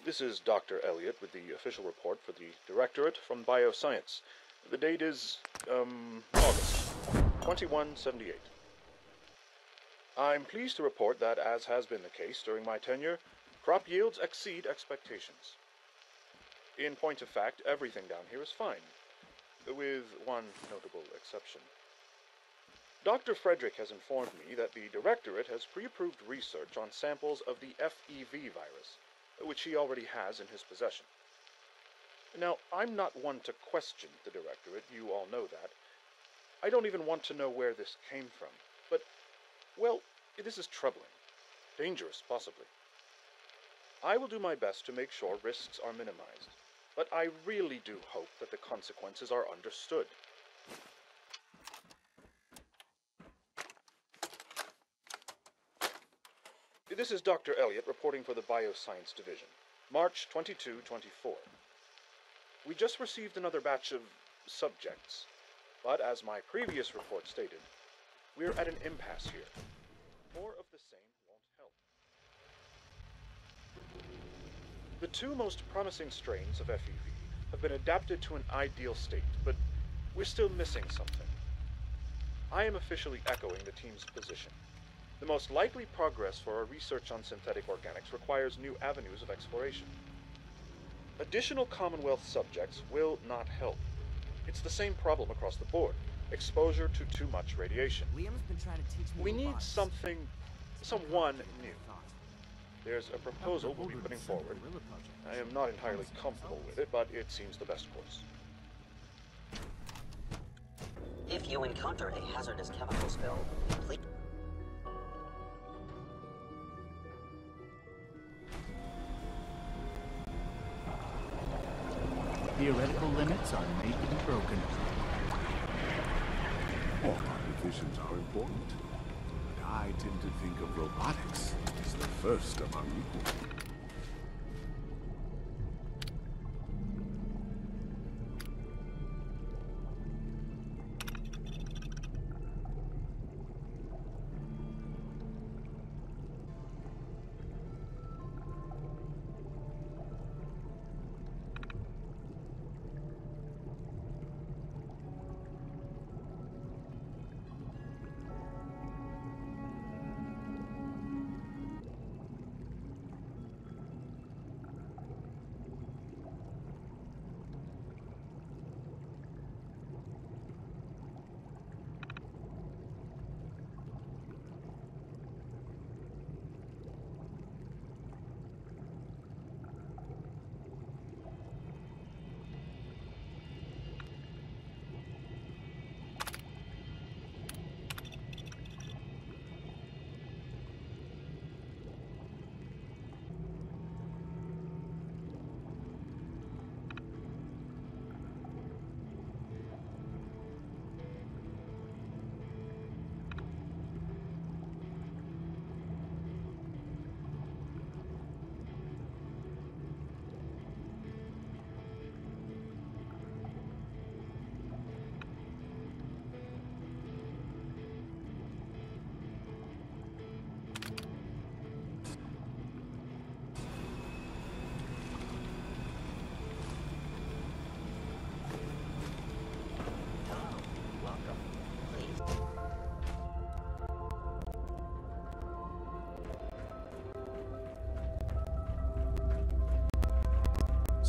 This is Dr. Elliot with the official report for the Directorate from Bioscience. The date is, August 2178. I'm pleased to report that, as has been the case during my tenure, crop yields exceed expectations. In point of fact, everything down here is fine, with one notable exception. Dr. Frederick has informed me that the Directorate has pre-approved research on samples of the FEV virus, which he already has in his possession. Now, I'm not one to question the Directorate, you all know that. I don't even want to know where this came from, but, well, this is troubling. Dangerous, possibly. I will do my best to make sure risks are minimized, but I really do hope that the consequences are understood. This is Dr. Elliot reporting for the Bioscience Division, March 22-24. We just received another batch of subjects, but as my previous report stated, we're at an impasse here. More of the same won't help. The two most promising strains of FEV have been adapted to an ideal state, but we're still missing something. I am officially echoing the team's position. The most likely progress for our research on synthetic organics requires new avenues of exploration. Additional Commonwealth subjects will not help. It's the same problem across the board. Exposure to too much radiation. Liam's been trying to teach me We need robotics. someone new. There's a proposal we'll be putting forward. I am not entirely comfortable with it, but it seems the best course. If you encounter a hazardous chemical spill, please... Theoretical limits are made to be broken. All our divisions are important, but I tend to think of robotics as the first among equals.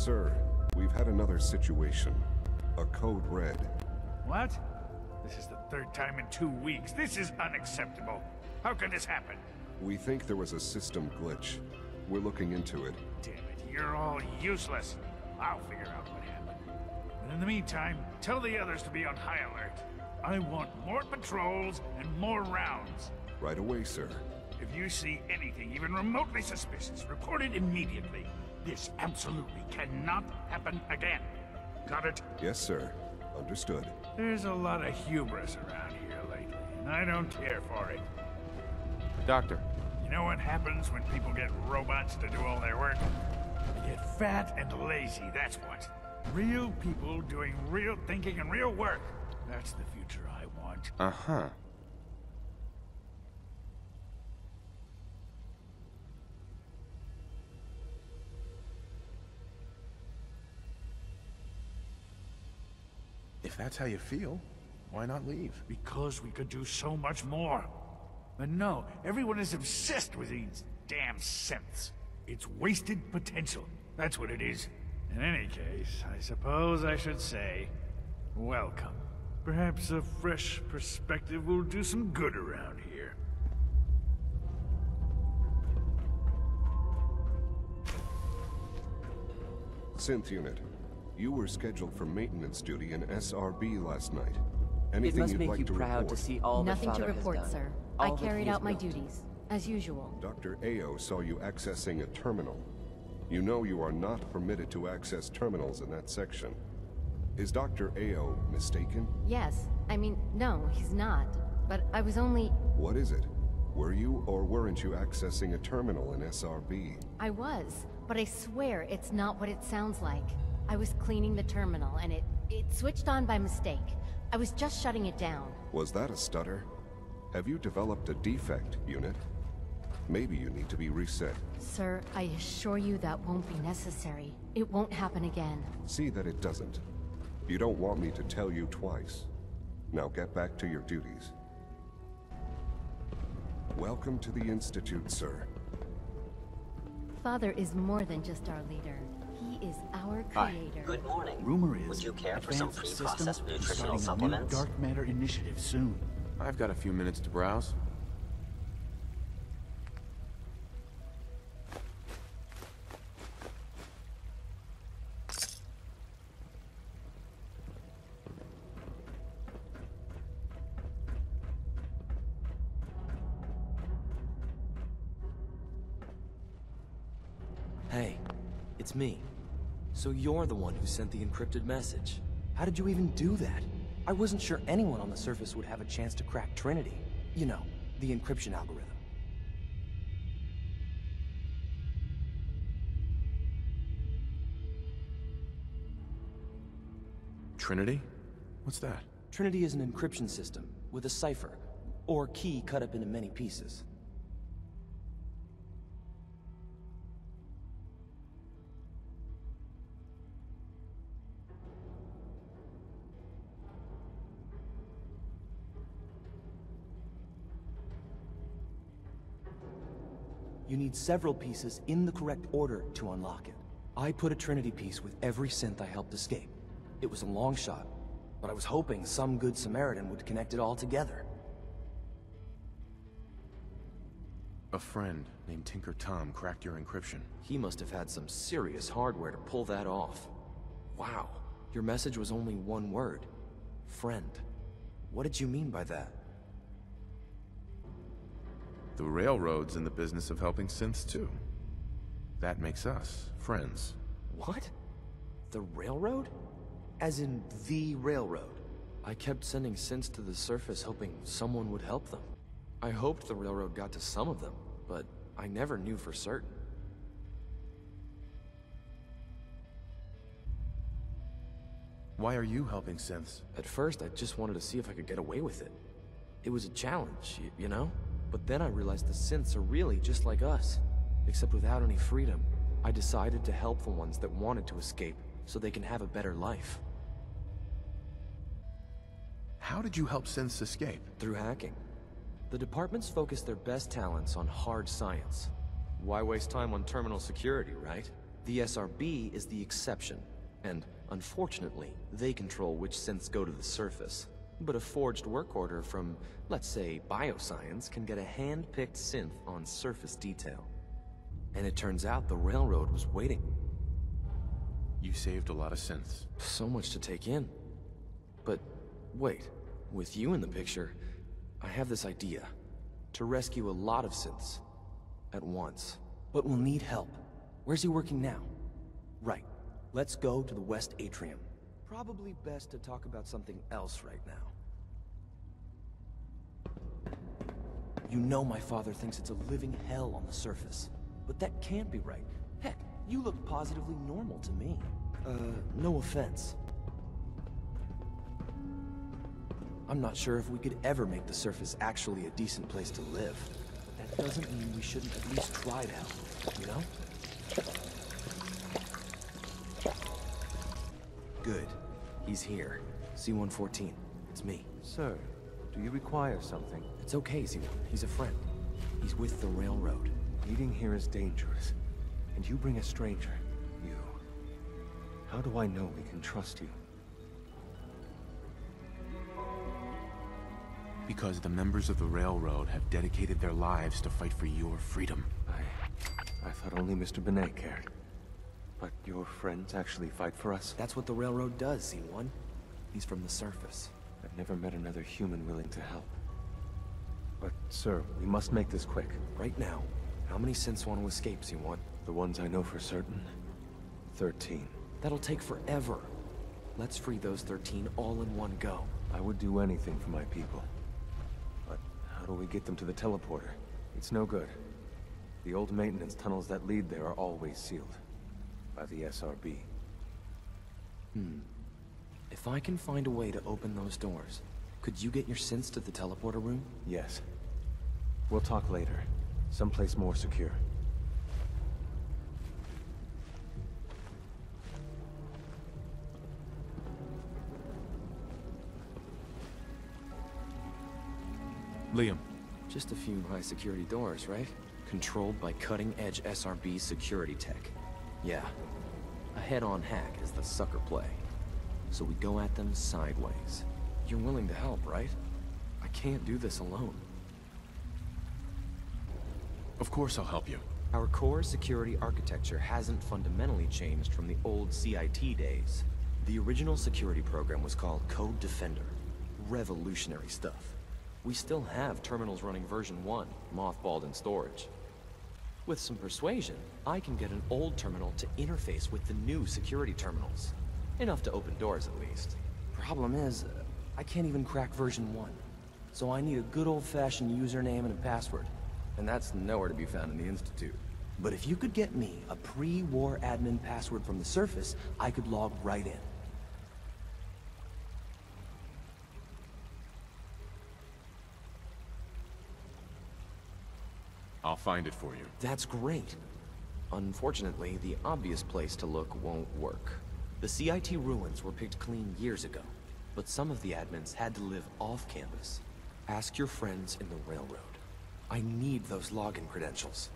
Sir, we've had another situation. A code red. What? This is the third time in 2 weeks. This is unacceptable. How could this happen? We think there was a system glitch. We're looking into it. Damn it, you're all useless. I'll figure out what happened. But in the meantime, tell the others to be on high alert. I want more patrols and more rounds. Right away, sir. If you see anything even remotely suspicious, report it immediately. This absolutely cannot happen again. Got it? Yes, sir. Understood. There's a lot of hubris around here lately, and I don't care for it. Doctor. You know what happens when people get robots to do all their work? They get fat and lazy, that's what. Real people doing real thinking and real work. That's the future I want. Uh-huh. If that's how you feel, why not leave? Because we could do so much more. But no, everyone is obsessed with these damn synths. It's wasted potential. That's what it is. In any case, I suppose I should say, welcome. Perhaps a fresh perspective will do some good around here. Synth unit, you were scheduled for maintenance duty in SRB last night. Anything It must you'd make like you to proud report? to see all Nothing that to Father has report, done. sir. All I that carried he has out my built. duties, as usual. Dr. Ao saw you accessing a terminal. You know you are not permitted to access terminals in that section. Is Dr. Ao mistaken? Yes. I mean, no, he's not. But I was only... What is it? Were you or weren't you accessing a terminal in SRB? I was, but I swear it's not what it sounds like. I was cleaning the terminal, and it switched on by mistake. I was just shutting it down. Was that a stutter? Have you developed a defect, unit? Maybe you need to be reset. Sir, I assure you that won't be necessary. It won't happen again. See that it doesn't. You don't want me to tell you twice. Now get back to your duties. Welcome to the Institute, sir. Father is more than just our leader. He is our creator. Good morning. Rumor is Would you care for some Advanced pre-processed Systems is nutritional starting a new supplements? dark matter initiative soon. I've got a few minutes to browse. Hey, it's me. So you're the one who sent the encrypted message. How did you even do that? I wasn't sure anyone on the surface would have a chance to crack Trinity. You know, the encryption algorithm. Trinity? What's that? Trinity is an encryption system with a cipher, or key cut up into many pieces. You need several pieces in the correct order to unlock it. I put a Trinity piece with every synth I helped escape. It was a long shot, but I was hoping some good Samaritan would connect it all together. A friend named Tinker Tom cracked your encryption. He must have had some serious hardware to pull that off. Wow, your message was only one word. Friend. What did you mean by that? The Railroad's in the business of helping synths too. That makes us friends. What? The Railroad? As in the Railroad? I kept sending synths to the surface hoping someone would help them. I hoped the Railroad got to some of them, but I never knew for certain. Why are you helping synths? At first, I just wanted to see if I could get away with it. It was a challenge, you know? But then I realized the synths are really just like us, except without any freedom. I decided to help the ones that wanted to escape, so they can have a better life. How did you help synths escape? Through hacking. The departments focus their best talents on hard science. Why waste time on terminal security, right? The SRB is the exception, and unfortunately, they control which synths go to the surface. But a forged work order from, let's say, bioscience can get a hand-picked synth on surface detail. And it turns out the railroad was waiting. You saved a lot of synths. So much to take in. But wait, with you in the picture, I have this idea. To rescue a lot of synths at once. But we'll need help. Where's he working now? Right. Let's go to the West Atrium. Probably best to talk about something else right now. You know my father thinks it's a living hell on the surface. But that can't be right. Heck, you look positively normal to me. No offense. I'm not sure if we could ever make the surface actually a decent place to live. That doesn't mean we shouldn't at least try to help, you know? Good. He's here. C-114. It's me. Sir, do you require something? It's okay, Z1. He's a friend. He's with the railroad. Meeting here is dangerous. And you bring a stranger. You. How do I know we can trust you? Because the members of the railroad have dedicated their lives to fight for your freedom. I thought only Mr. Benet cared. But your friends actually fight for us? That's what the railroad does, C1. He's from the surface. I've never met another human willing to help. But, sir, we must make this quick. Right now, how many synths want to escape, C1? The ones I know for certain. 13. That'll take forever. Let's free those 13 all in one go. I would do anything for my people. But how do we get them to the teleporter? It's no good. The old maintenance tunnels that lead there are always sealed. By the SRB. If I can find a way to open those doors, could you get your synths to the teleporter room? Yes. We'll talk later. Someplace more secure. Liam. Just a few high-security doors, right? Controlled by cutting-edge SRB security tech. Yeah. A head-on hack is the sucker play. So we go at them sideways. You're willing to help, right? I can't do this alone. Of course I'll help you. Our core security architecture hasn't fundamentally changed from the old CIT days. The original security program was called Code Defender. Revolutionary stuff. We still have terminals running version 1, mothballed in storage. With some persuasion, I can get an old terminal to interface with the new security terminals. Enough to open doors, at least. Problem is, I can't even crack version 1. So I need a good old-fashioned username and a password. And that's nowhere to be found in the Institute. But if you could get me a pre-war admin password from the surface, I could log right in. I'll find it for you. That's great. Unfortunately, the obvious place to look won't work. The CIT ruins were picked clean years ago, but some of the admins had to live off-campus. Ask your friends in the railroad. I need those login credentials.